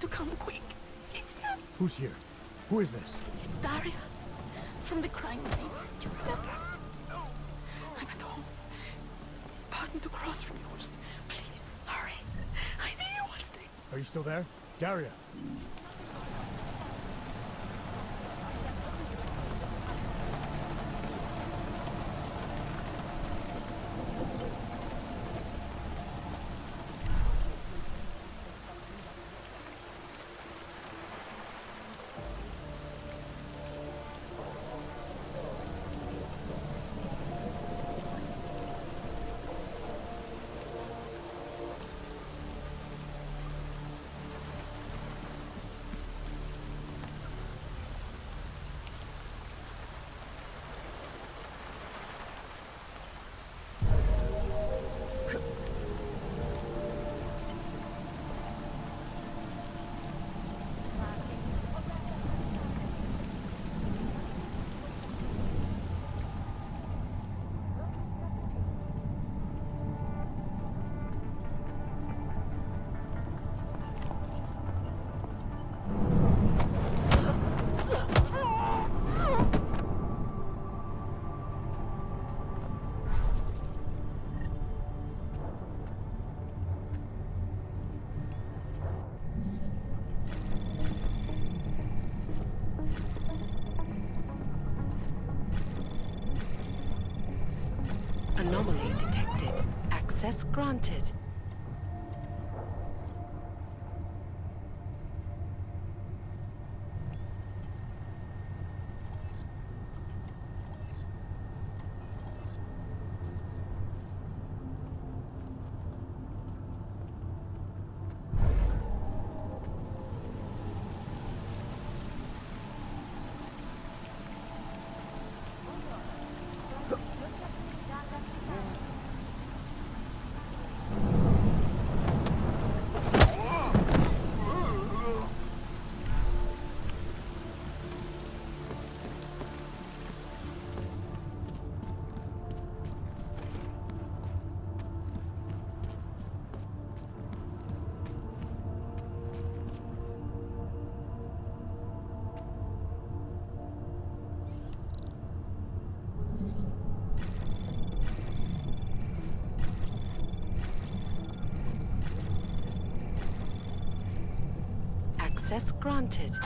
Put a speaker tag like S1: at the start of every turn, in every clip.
S1: to come quick. He's here.
S2: Who's here? Who is this?
S1: Daria, from the crime scene. Do you remember? I'm at home. Button to cross from yours. Please, hurry. I need you one thing.
S2: Are you still there? Daria!
S3: Anomaly detected. Access granted. Access granted.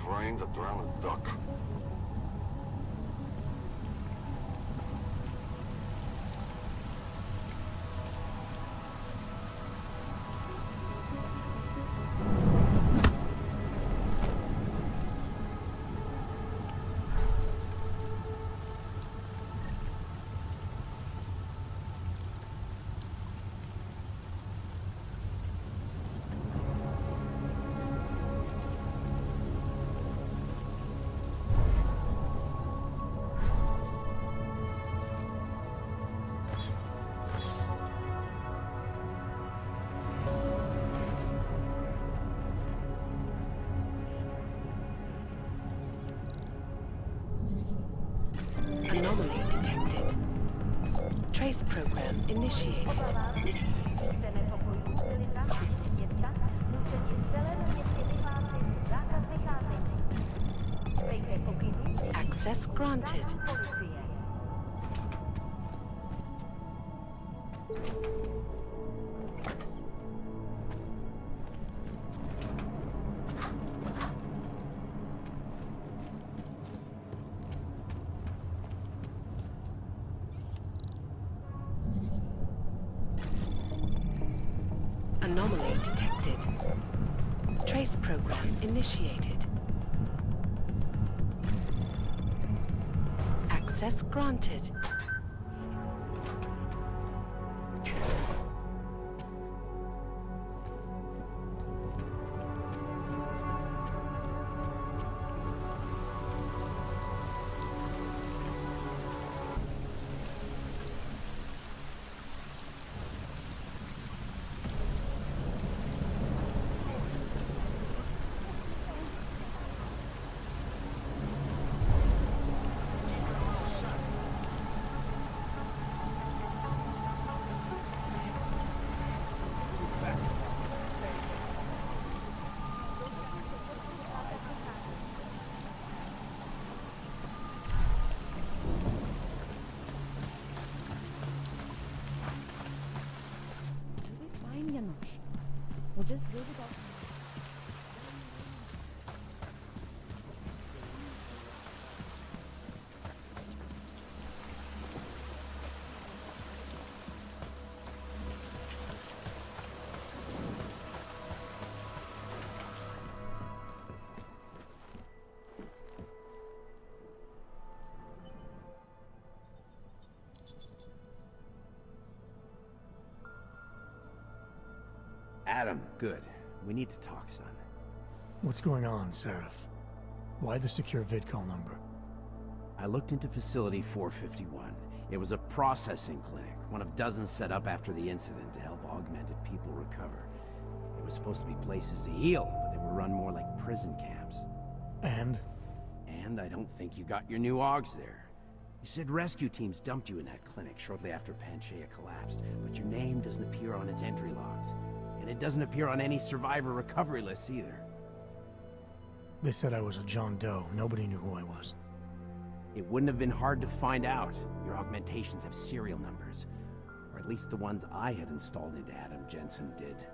S4: Rain to drown a duck.
S3: Anomaly detected. Trace program initiated. Access granted. Anomaly detected. Trace program initiated. Access granted.
S1: We'll just do it all.
S5: Adam, good. We need to talk, son.
S2: What's going on, Seraph? Why the secure vidcall number?
S5: I looked into Facility 451. It was a processing clinic, one of dozens set up after the incident to help augmented people recover. It was supposed to be places to heal, but they were run more like prison camps.
S2: And?
S5: And I don't think you got your new augs there. You said rescue teams dumped you in that clinic shortly after Panchaea collapsed, but your name doesn't appear on its entry logs. And it doesn't appear on any survivor recovery lists either.
S2: They said I was a John Doe. Nobody knew who I was.
S5: It wouldn't have been hard to find out. Your augmentations have serial numbers. Or at least the ones I had installed into Adam Jensen did.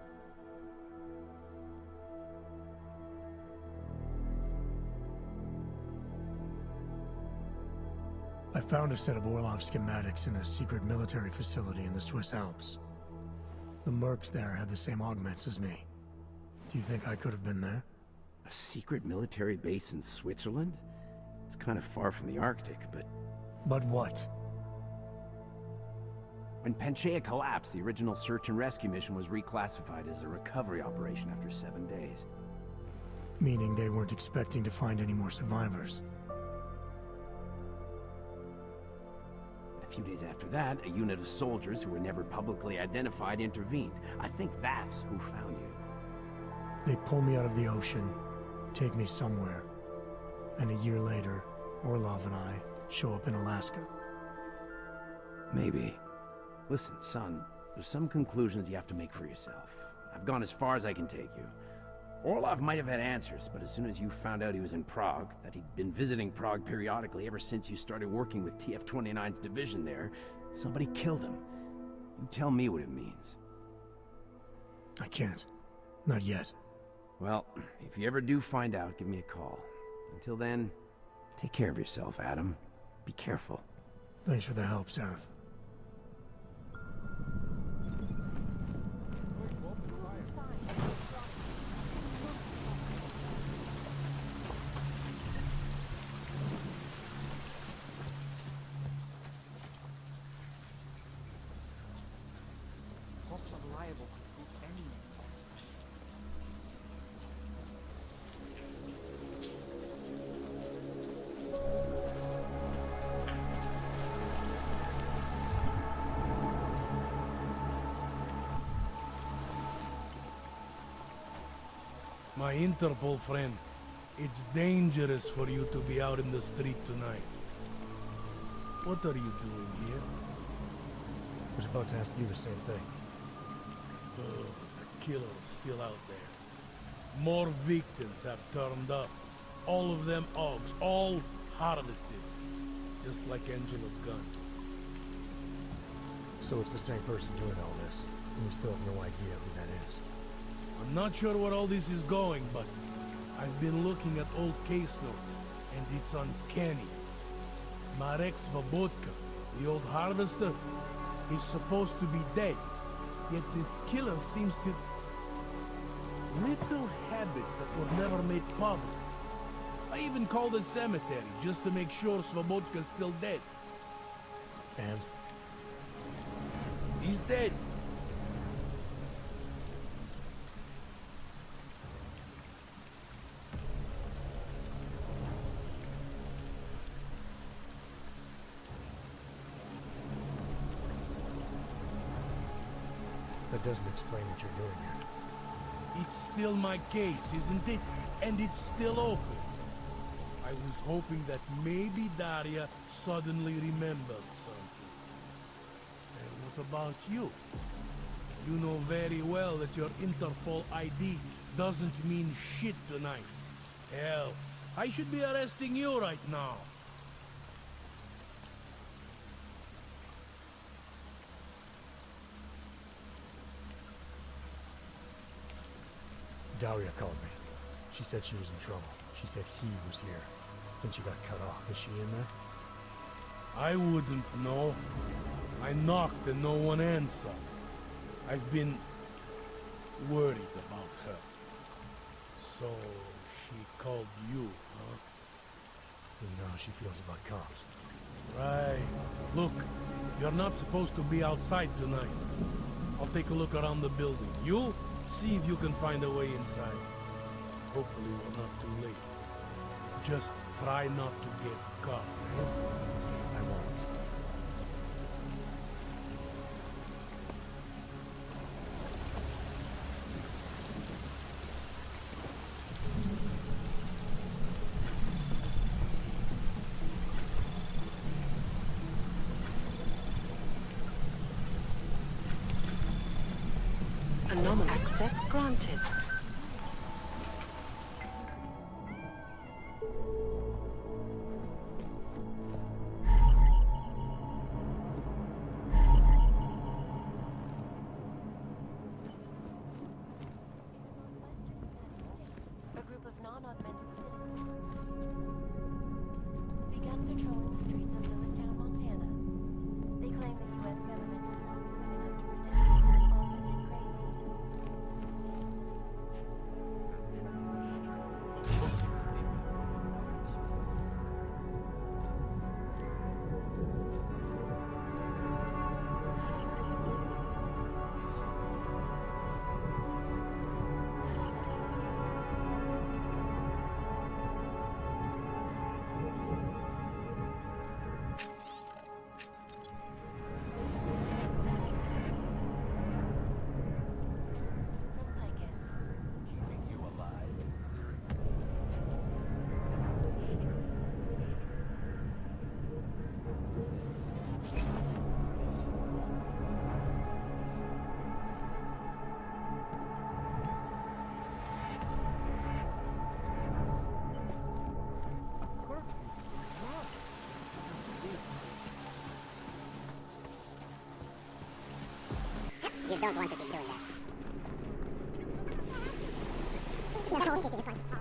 S2: I found a set of Orlov schematics in a secret military facility in the Swiss Alps. The mercs there had the same augments as me. Do you think I could have been there?
S5: A secret military base in Switzerland? It's kind of far from the Arctic, but...
S2: But what?
S5: When Panchaea collapsed, the original search and rescue mission was reclassified as a recovery operation after 7 days.
S2: Meaning they weren't expecting to find any more survivors.
S5: A few days after that, a unit of soldiers who were never publicly identified intervened. I think that's who found you.
S2: They pull me out of the ocean, take me somewhere, and a year later, Orlov and I show up in Alaska.
S5: Maybe. Listen, son, there's some conclusions you have to make for yourself. I've gone as far as I can take you. Orlov might have had answers, but as soon as you found out he was in Prague, that he'd been visiting Prague periodically ever since you started working with TF-29's division there, somebody killed him. You tell me what it means.
S2: I can't. Not yet.
S5: Well, if you ever do find out, give me a call. Until then, take care of yourself, Adam. Be careful.
S2: Thanks for the help, Seraph.
S6: My Interpol friend, it's dangerous for you to be out in the street tonight. What are you doing here?
S2: I was about to ask you the same thing.
S6: Oh, the killer is still out there. More victims have turned up. All of them Augs, all harvested. Just like Angela's gun.
S2: So it's the same person doing all this, and we still have no idea who that is.
S6: I'm not sure where all this is going, but I've been looking at old case notes, and it's uncanny. Marek Svobotka, the old harvester, is supposed to be dead, yet this killer seems to... little habits that were never made public. I even called the cemetery just to make sure Svobodka's still dead.
S2: And?
S6: He's dead.
S2: That doesn't explain what you're doing here.
S6: It's still my case, isn't it? And it's still open. I was hoping that maybe Daria suddenly remembered something. And what about you? You know very well that your Interpol ID doesn't mean shit tonight. Hell, I should be arresting you right now.
S2: Daria called me. She said she was in trouble. She said he was here. Then she got cut off. Is she in there?
S6: I wouldn't know. I knocked and no one answered. I've been worried about her. So she called you, huh?
S2: You know how she feels about cops.
S6: Right. Look, you're not supposed to be outside tonight. I'll take a look around the building. You see if you can find a way inside. Hopefully we're not too late. Just try not to get caught, eh?
S2: I won't.
S3: Anomaly access granted.
S7: A group of non-augmented citizens began patrolling the streets of Lewistown, Montana. They claim the U.S. government is not doing enough to protect the augmented crazy.
S8: You don't want to be doing that. The whole city is going to fall.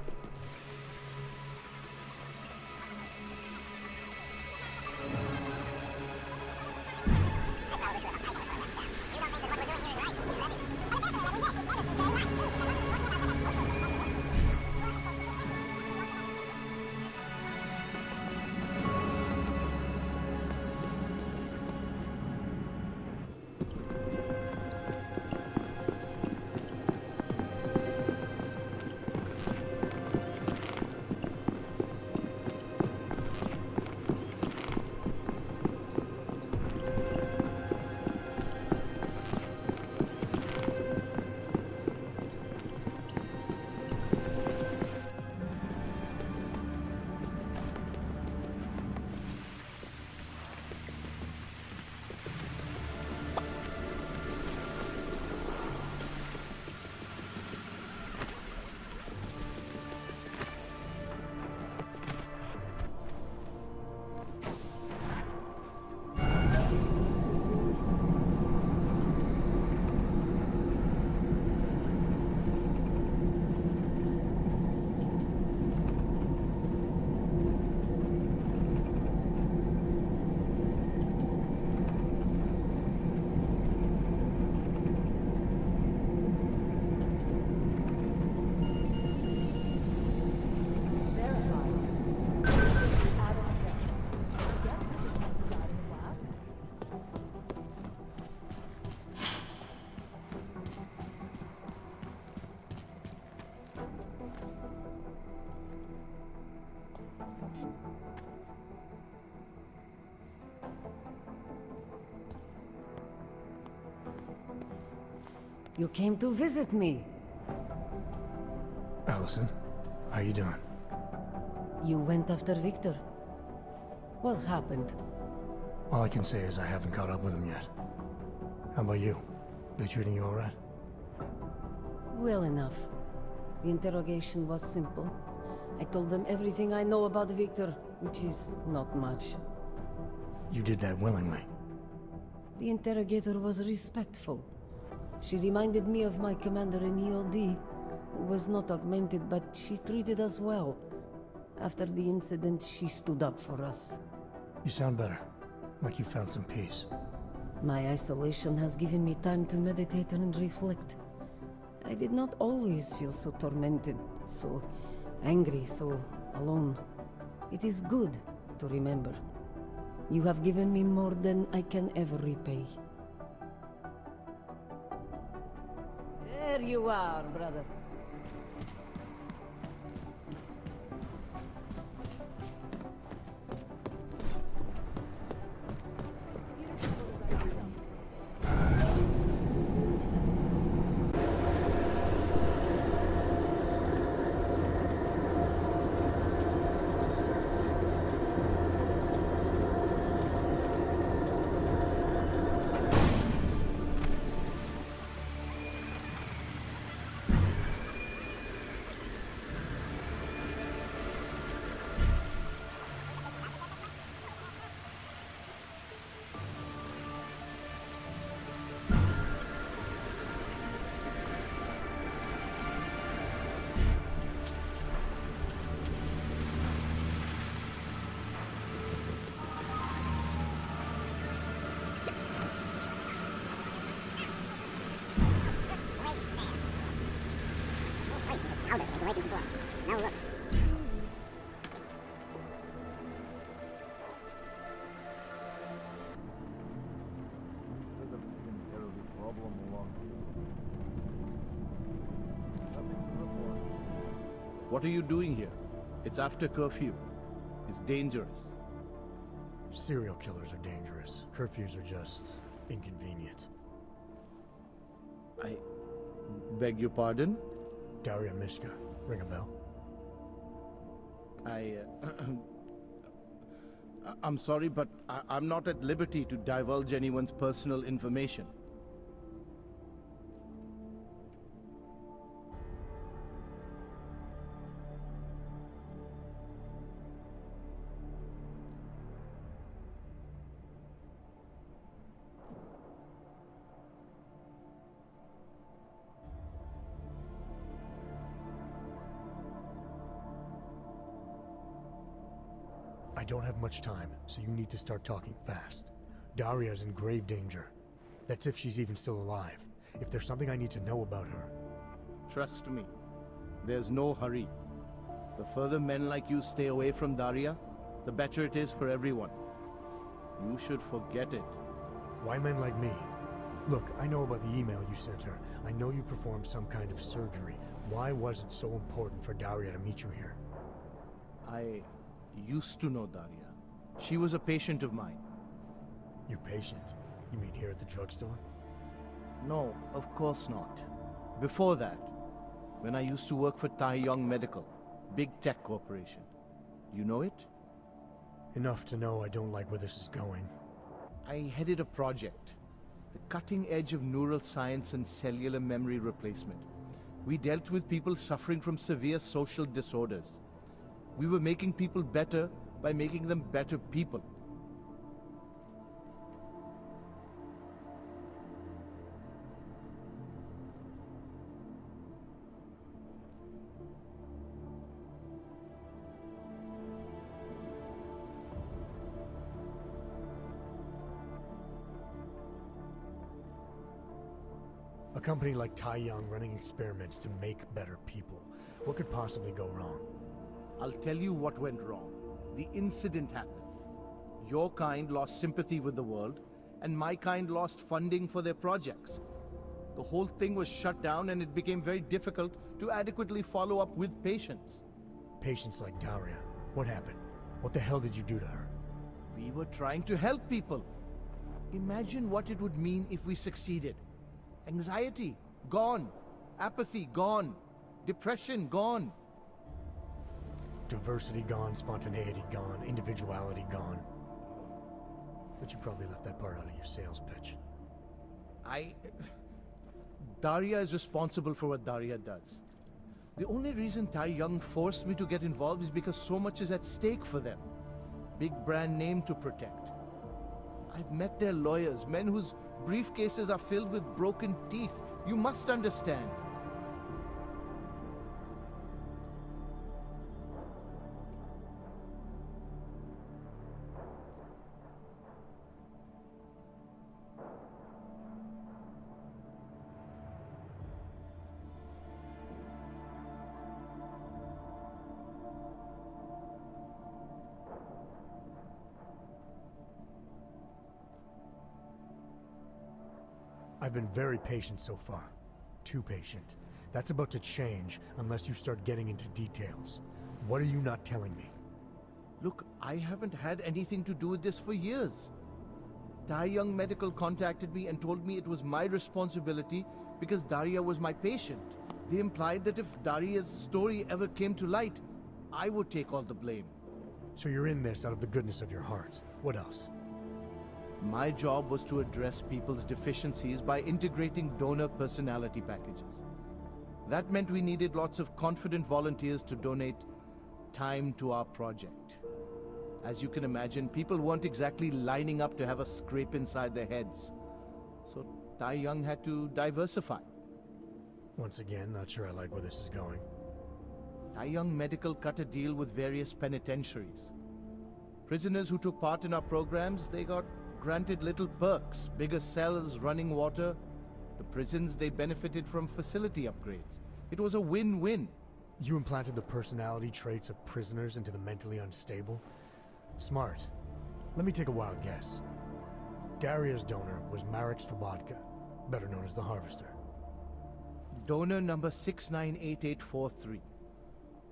S9: You came to visit me.
S2: Allison, how you doing?
S9: You went after Victor. What happened?
S2: All I can say is I haven't caught up with him yet. How about you? They treating you all right?
S9: Well enough. The interrogation was simple. I told them everything I know about Victor, which is not much.
S2: You did that willingly.
S9: The interrogator was respectful. She reminded me of my commander in EOD, who was not augmented, but she treated us well. After the incident, she stood up for us.
S2: You sound better. Like you found some peace.
S9: My isolation has given me time to meditate and reflect. I did not always feel so tormented, so angry, so alone. It is good to remember. You have given me more than I can ever repay. There you are, brother.
S8: Away from the door. Now look.
S6: What are you doing here? It's after curfew. It's dangerous.
S2: Serial killers are dangerous. Curfews are just inconvenient.
S6: I beg your pardon?
S2: Daria Mishka. Ring a bell?
S6: I'm sorry, but I'm not at liberty to divulge anyone's personal information.
S2: I don't have much time, so you need to start talking fast. Daria's in grave danger. That's if she's even still alive. If there's something I need to know about her.
S6: Trust me, there's no hurry. The further men like you stay away from Daria, the better it is for everyone. You should forget it.
S2: Why men like me? Look, I know about the email you sent her. I know you performed some kind of surgery. Why was it so important for Daria to meet you here?
S6: I used to know Daria. She was a patient of mine.
S2: Your patient? You mean here at the drugstore?
S6: No, of course not. Before that, when I used to work for Taeyong Medical, big tech corporation. You know it?
S2: Enough to know I don't like where this is going.
S6: I headed a project, the cutting edge of neural science and cellular memory replacement. We dealt with people suffering from severe social disorders. We were making people better by making them better people.
S2: A company like Taeyong running experiments to make better people. What could possibly go wrong?
S6: I'll tell you what went wrong. The incident happened. Your kind lost sympathy with the world, and my kind lost funding for their projects. The whole thing was shut down, and it became very difficult to adequately follow up with patients.
S2: Patients like Daria. What happened? What the hell did you do to her?
S6: We were trying to help people. Imagine what it would mean if we succeeded. Anxiety,
S10: Gone. Apathy gone. Depression gone.
S2: Diversity gone, spontaneity gone, individuality gone. But you probably left that part out of your sales pitch.
S10: Daria is responsible for what Daria does. The only reason Tai Young forced me to get involved is because so much is at stake for them. Big brand name to protect. I've met their lawyers, men whose briefcases are filled with broken teeth. You must understand.
S2: I've been very patient so far. Too patient. That's about to change unless you start getting into details. What are you not telling me?
S10: Look, I haven't had anything to do with this for years. Tai Young Medical contacted me and told me it was my responsibility because Daria was my patient. They implied that if Daria's story ever came to light, I would take all the blame.
S2: So you're in this out of the goodness of your heart. What else?
S10: My job was to address people's deficiencies by integrating donor personality packages. That meant we needed lots of confident volunteers to donate time to our project. As you can imagine, people weren't exactly lining up to have a scrape inside their heads. So Tai Young had to diversify.
S2: Once again, not sure I like where this is going.
S10: Tai Young Medical cut a deal with various penitentiaries. Prisoners who took part in our programs, they got granted little perks, bigger cells, running water. The prisons, they benefited from facility upgrades. It was a win-win.
S2: You implanted the personality traits of prisoners into the mentally unstable? Smart. Let me take a wild guess. Daria's donor was Marek Svobotka, better known as the Harvester.
S10: Donor number 698843.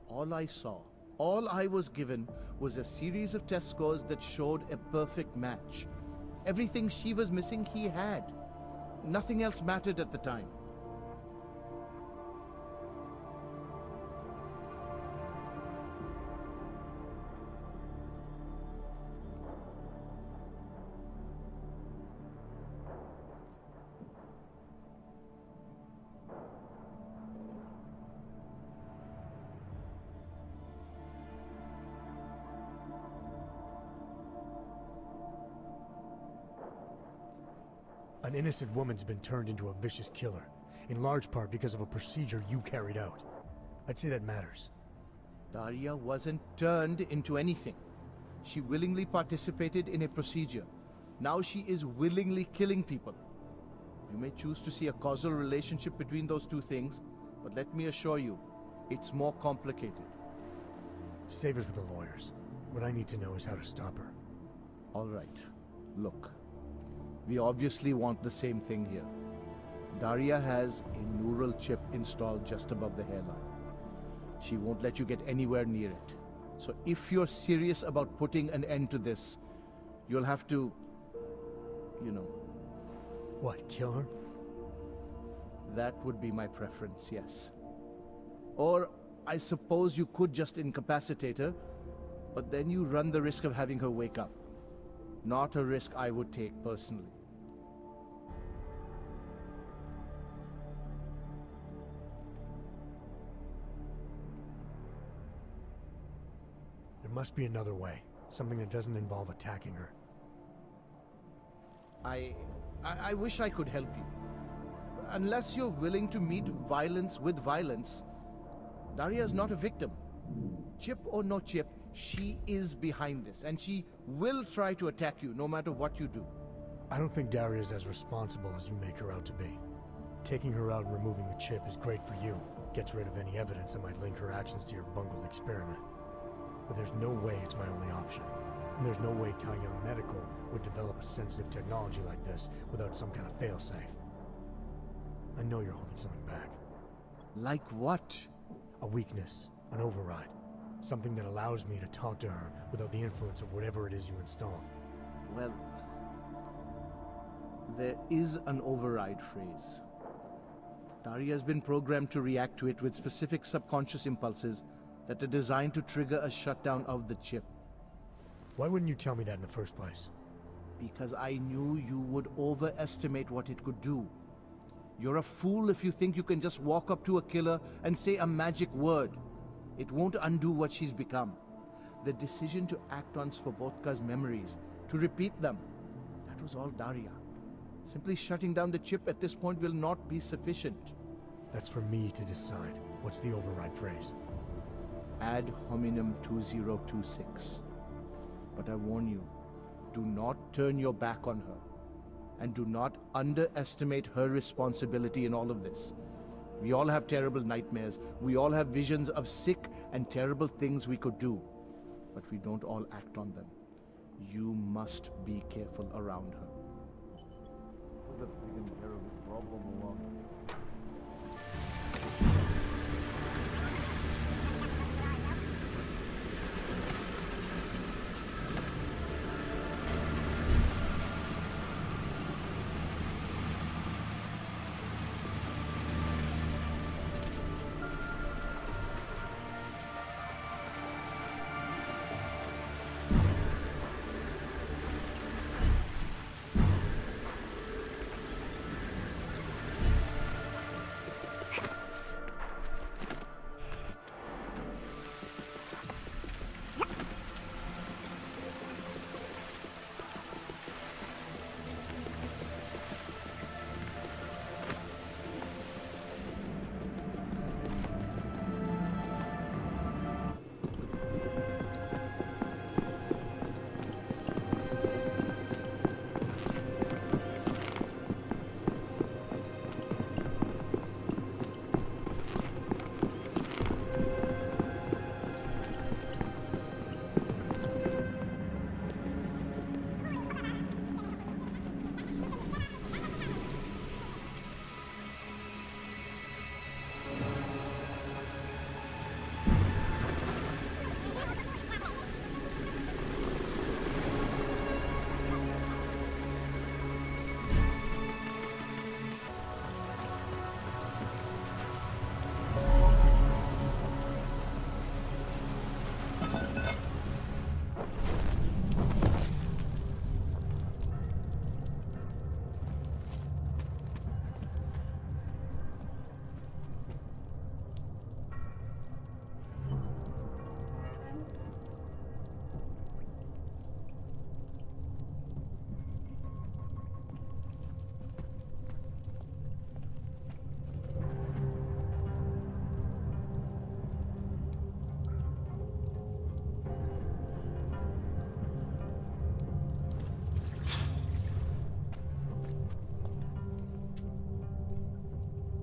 S10: All I saw, all I was given was a series of test scores that showed a perfect match. Everything she was missing, he had. Nothing else mattered at the time.
S2: An innocent woman's been turned into a vicious killer, in large part because of a procedure you carried out. I'd say that matters.
S10: Daria wasn't turned into anything. She willingly participated in a procedure. Now she is willingly killing people. You may choose to see a causal relationship between those two things, but let me assure you, it's more complicated.
S2: Save it for the lawyers. What I need to know is how to stop her.
S10: All right. Look. We obviously want the same thing here. Daria has a neural chip installed just above the hairline. She won't let you get anywhere near it. So if you're serious about putting an end to this, you'll have to, you know...
S2: What, kill her?
S10: That would be my preference, yes. Or I suppose you could just incapacitate her, but then you run the risk of having her wake up. Not a risk I would take personally.
S2: There must be another way. Something that doesn't involve attacking her.
S10: I wish I could help you. Unless you're willing to meet violence with violence, Daria's not a victim. Chip or no chip, she is behind this, and she will try to attack you no matter what you do.
S2: I don't think Daria's as responsible as you make her out to be. Taking her out and removing the chip is great for you. Gets rid of any evidence that might link her actions to your bungled experiment. But there's no way it's my only option. And there's no way Tai Young Medical would develop a sensitive technology like this without some kind of failsafe. I know you're holding something back.
S10: Like what?
S2: A weakness, an override. Something that allows me to talk to her without the influence of whatever it is you installed.
S10: Well, there is an override phrase. Daria has been programmed to react to it with specific subconscious impulses that are designed to trigger a shutdown of the chip.
S2: Why wouldn't you tell me that in the first place?
S10: Because I knew you would overestimate what it could do. You're a fool if you think you can just walk up to a killer and say a magic word. It won't undo what she's become. The decision to act on Svobodka's memories, to repeat them, that was all Daria. Simply shutting down the chip at this point will not be sufficient.
S2: That's for me to decide. What's the override phrase?
S10: Ad hominem 2026. But I warn you, do not turn your back on her. And do not underestimate her responsibility in all of this. We all have terrible nightmares. We all have visions of sick and terrible things we could do. But we don't all act on them. You must be careful around her.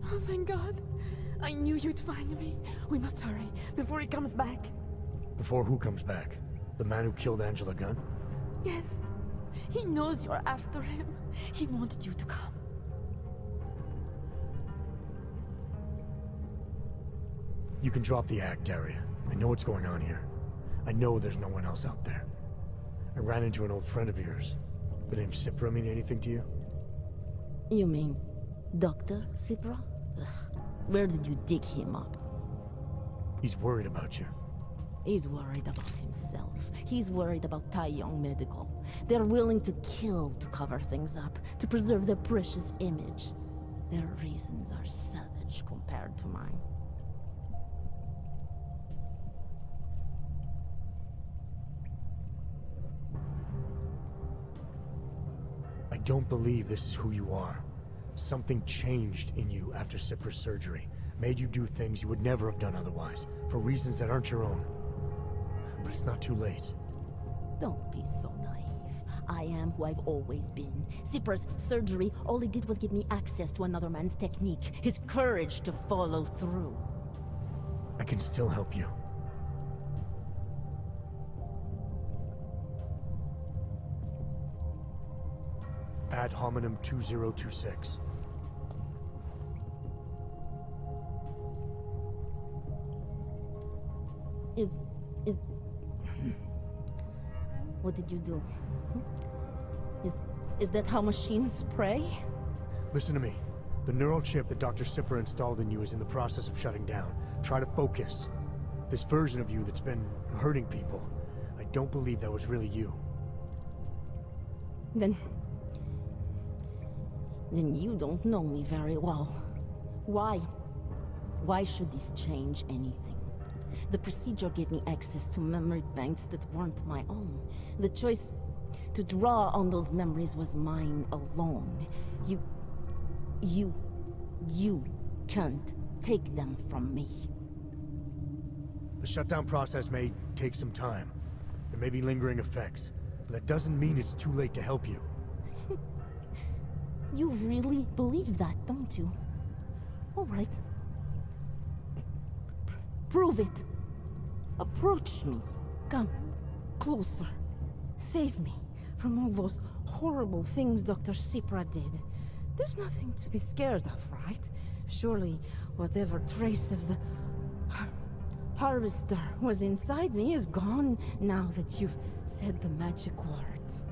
S1: Oh, thank God. I knew you'd find me. We must hurry before he comes back.
S2: Before who comes back? The man who killed Angela Gunn?
S1: Yes. He knows you're after him. He wanted you to come.
S2: You can drop the act, Daria. I know what's going on here. I know there's no one else out there. I ran into an old friend of yours. The name Cipra mean anything to you?
S11: You mean Dr. Cipra? Where did you dig him up?
S2: He's worried about you.
S11: He's worried about himself. He's worried about Tai Yong Medical. They're willing to kill to cover things up, to preserve their precious image. Their reasons are savage compared to mine.
S2: I don't believe this is who you are. Something changed in you after Cipra's surgery. Made you do things you would never have done otherwise, for reasons that aren't your own. But it's not too late.
S11: Don't be so naive. I am who I've always been. Cipra's surgery, all it did was give me access to another man's technique, his courage to follow through.
S2: I can still help you. Ad hominem 2026.
S11: What did you do? Is that how machines pray?
S2: Listen to me. The neural chip that Dr. Sipper installed in you is in the process of shutting down. Try to focus. This version of you that's been hurting people, I don't believe that was really you.
S11: Then you don't know me very well. Why? Why should this change anything? The procedure gave me access to memory banks that weren't my own. The choice to draw on those memories was mine alone. You can't take them from me.
S2: The shutdown process may take some time. There may be lingering effects, but that doesn't mean it's too late to help you.
S11: You really believe that, don't you? All right. Prove it. Approach me. Come closer. Save me from all those horrible things Dr. Sipra did. There's nothing to be scared of, right? Surely whatever trace of the harvester was inside me is gone now that you've said the magic words.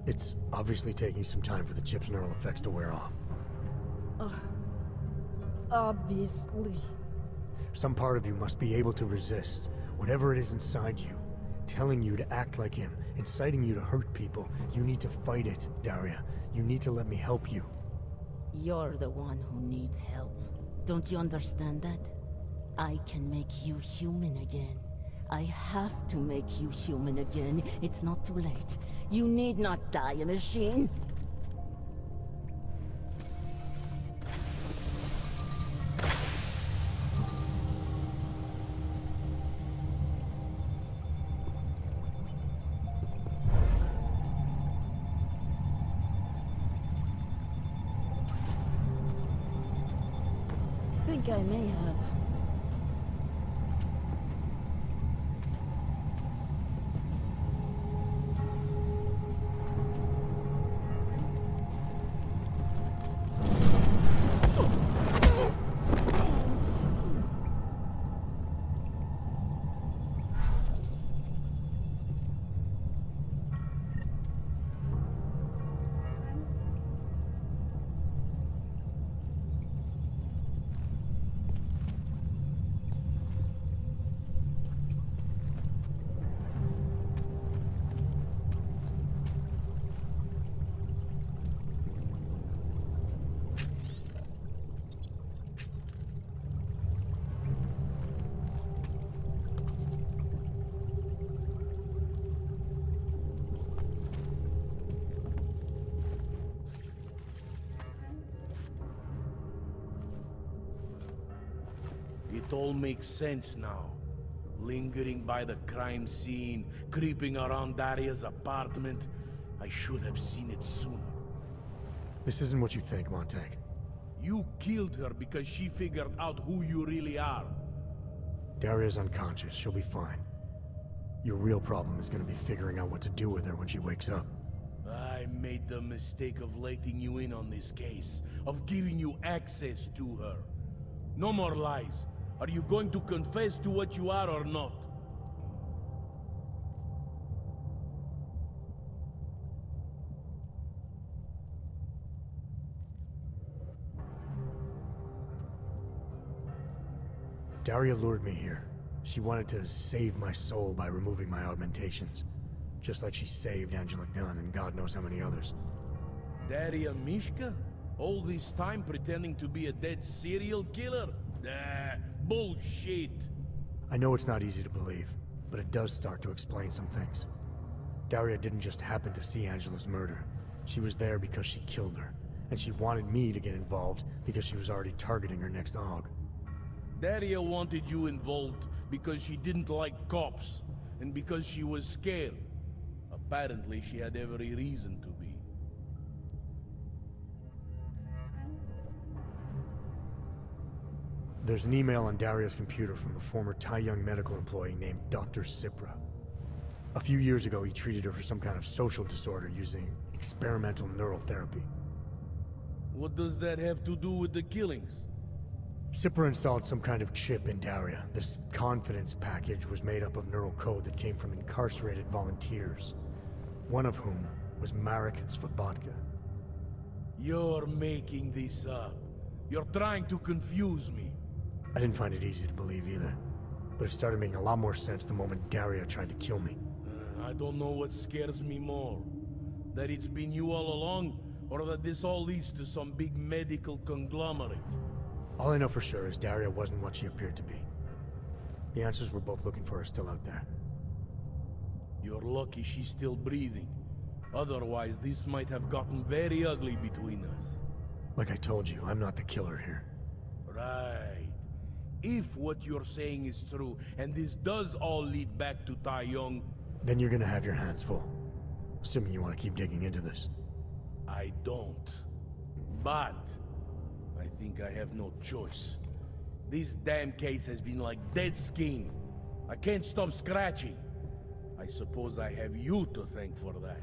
S2: It's obviously taking some time for the chip's neural effects to wear off.
S11: Obviously.
S2: Some part of you must be able to resist whatever it is inside you, telling you to act like him, inciting you to hurt people. You need to fight it, Daria. You need to let me help you.
S11: You're the one who needs help. Don't you understand that? I can make you human again. I have to make you human again. It's not too late. You need not die, machine. I think I may have.
S6: It all makes sense now. Lingering by the crime scene, creeping around Daria's apartment. I should have seen it sooner.
S2: This isn't what you think, Montag.
S6: You killed her because she figured out who you really are.
S2: Daria's unconscious. She'll be fine. Your real problem is gonna be figuring out what to do with her when she wakes up.
S6: I made the mistake of letting you in on this case, of giving you access to her. No more lies. Are you going to confess to what you are or not?
S2: Daria lured me here. She wanted to save my soul by removing my augmentations. Just like she saved Angela Gunn and God knows how many others.
S6: Daria Mishka? All this time pretending to be a dead serial killer? Bullshit!
S2: I know it's not easy to believe, but it does start to explain some things. Daria didn't just happen to see Angela's murder. She was there because she killed her, and she wanted me to get involved because she was already targeting her next AUG.
S6: Daria wanted you involved because she didn't like cops, and because she was scared. Apparently, she had every reason to be.
S2: There's an email on Daria's computer from a former Tai Young medical employee named Dr. Sipra. A few years ago, he treated her for some kind of social disorder using experimental neural therapy.
S6: What does that have to do with the killings?
S2: Sipper installed some kind of chip in Daria. This confidence package was made up of neural code that came from incarcerated volunteers, one of whom was Marek Svobotka.
S6: You're making this up. You're trying to confuse me.
S2: I didn't find it easy to believe either, but it started making a lot more sense the moment Daria tried to kill me.
S6: I don't know what scares me more. That it's been you all along, or that this all leads to some big medical conglomerate.
S2: All I know for sure is Daria wasn't what she appeared to be. The answers we're both looking for are still out there.
S6: You're lucky she's still breathing. Otherwise, this might have gotten very ugly between us.
S2: Like I told you, I'm not the killer here.
S6: Right. If what you're saying is true, and this does all lead back to Tai Yong,
S2: then you're gonna have your hands full. Assuming you want to keep digging into this.
S6: I don't. But I think I have no choice. This damn case has been like dead skin. I can't stop scratching. I suppose I have you to thank for that.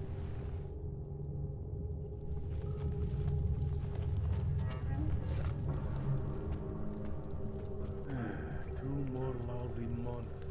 S6: Two more lovely months.